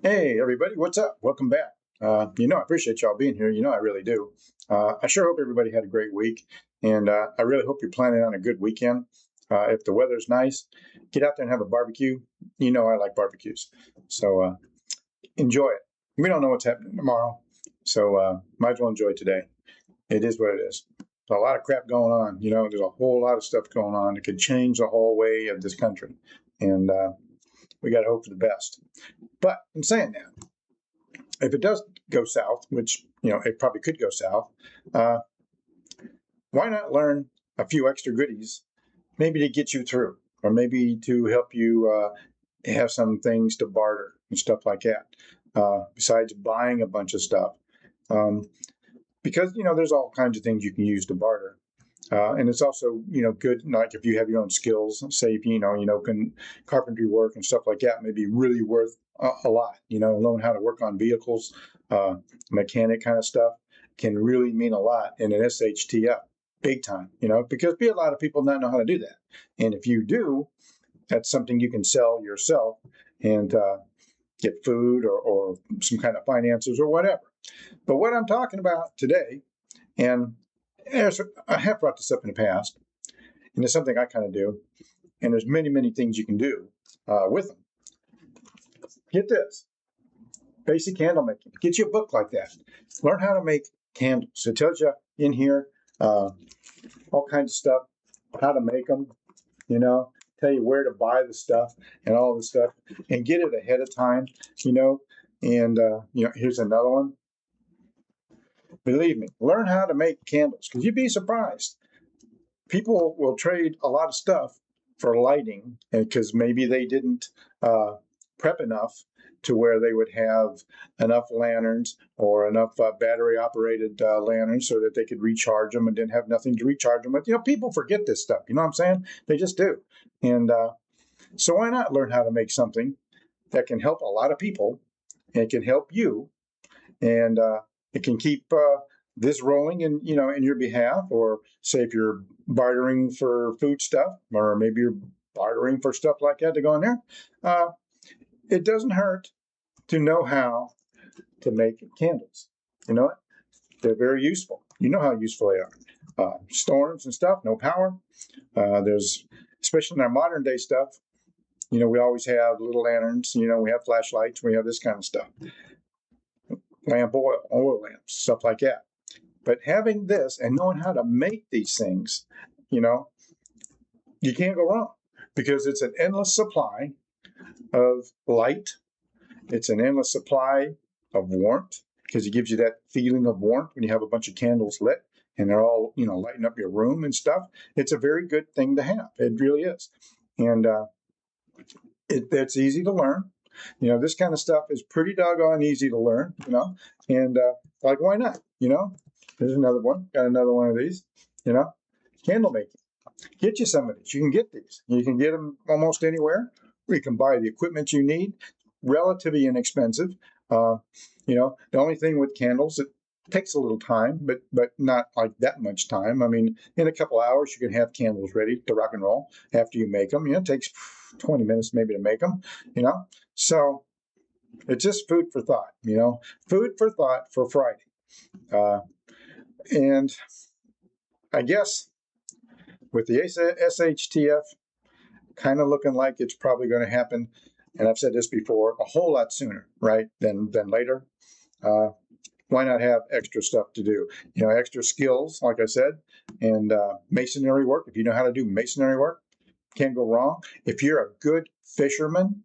Hey, everybody, what's up? Welcome back. I appreciate y'all being here. I really do. I sure hope everybody had a great week, and I really hope you're planning on a good weekend. If the weather's nice, get out there and have a barbecue. I like barbecues, so enjoy it. We don't know what's happening tomorrow, so might as well enjoy today. It is what it is. There's a lot of crap going on. There's a whole lot of stuff going on that could change the whole way of this country, and we got to hope for the best. But in saying that, if it does go south, which it probably could go south, uh, why not learn a few extra goodies, maybe to get you through, or maybe to help you have some things to barter and stuff like that. Besides buying a bunch of stuff, um, because there's all kinds of things you can use to barter. And it's also, good, like if you have your own skills, say if can carpentry work and stuff like that, may be really worth a lot. Learn how to work on vehicles, mechanic kind of stuff can really mean a lot in an SHTF, big time. Because be a lot of people not know how to do that, and if you do, that's something you can sell yourself and get food or some kind of finances or whatever. But what I'm talking about today, and I have brought this up in the past, and it's something I kind of do. And there's many, many things you can do with them. Get this: basic candle making. Get you a book like that. Learn how to make candles. It tells you in here all kinds of stuff, how to make them. Tell you where to buy the stuff and all this stuff, and get it ahead of time. And here's another one. Believe me, learn how to make candles, because you'd be surprised. People will trade a lot of stuff for lighting, because maybe they didn't prep enough to where they would have enough lanterns or enough battery operated lanterns so that they could recharge them and didn't have nothing to recharge them with. People forget this stuff. You know what I'm saying? They just do. And so why not learn how to make something that can help a lot of people and it can help you, and it can keep this rolling in your behalf. Or say if you're bartering for food stuff, or maybe you're bartering for stuff like that to go in there, it doesn't hurt to know how to make candles. They're very useful. You know how useful they are. Storms and stuff, no power. There's, especially in our modern day stuff, we always have little lanterns, we have flashlights, we have this kind of stuff. Lamp oil lamps, stuff like that. But having this and knowing how to make these things, you can't go wrong, because it's an endless supply of light. It's an endless supply of warmth, because it gives you that feeling of warmth when you have a bunch of candles lit and they're all, lighting up your room and stuff. It's a very good thing to have. It really is. And it's easy to learn. This kind of stuff is pretty doggone easy to learn, and like, why not? There's another one. Got another one of these, candle making. Get you some of these. You can get these. You can get them almost anywhere. You can buy the equipment you need, relatively inexpensive. The only thing with candles, it takes a little time, but not like that much time. I mean, in a couple hours, you can have candles ready to rock and roll after you make them. It takes 20 minutes maybe to make them, So it's just food for thought, food for thought for Friday. And I guess with the SHTF kind of looking like it's probably going to happen, and I've said this before, a whole lot sooner, right, than later. Why not have extra stuff to do? Extra skills, like I said, and masonry work. If you know how to do masonry work, can't go wrong. If you're a good fisherman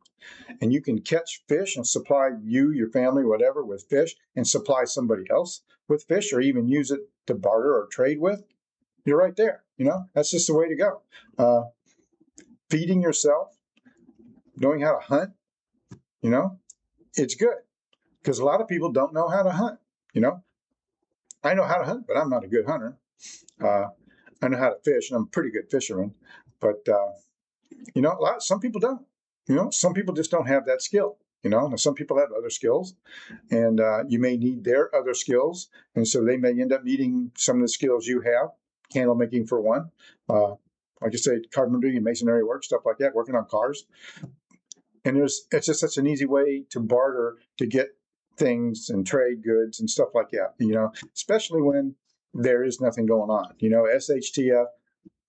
and you can catch fish and supply you, your family, whatever, with fish, and supply somebody else with fish, or even use it to barter or trade with, you're right there. That's just the way to go. Feeding yourself, knowing how to hunt, it's good, because a lot of people don't know how to hunt. I know how to hunt, but I'm not a good hunter. I know how to fish, and I'm a pretty good fisherman. But some people don't. Some people just don't have that skill. Some people have other skills, and you may need their other skills, and so they may end up needing some of the skills you have. Candle making for one, like I say, carpentry and masonry work, stuff like that, working on cars. And it's just such an easy way to barter, to get things and trade goods and stuff like that, especially when there is nothing going on. SHTF,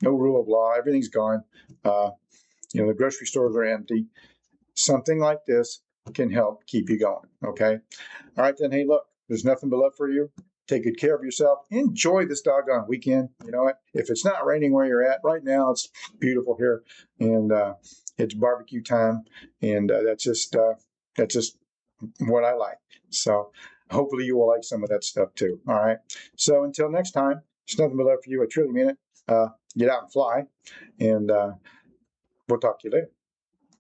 no rule of law, everything's gone. The grocery stores are empty. Something like this can help keep you going. Okay. All right, then. Hey, look, there's nothing but love for you. Take good care of yourself. Enjoy this doggone weekend. You know what? If it's not raining where you're at right now, it's beautiful here, and it's barbecue time, and that's just what I like. So hopefully you will like some of that stuff too. All right. So until next time, it's nothing but love for you. I truly mean it. Get out and fly, and we'll talk to you later.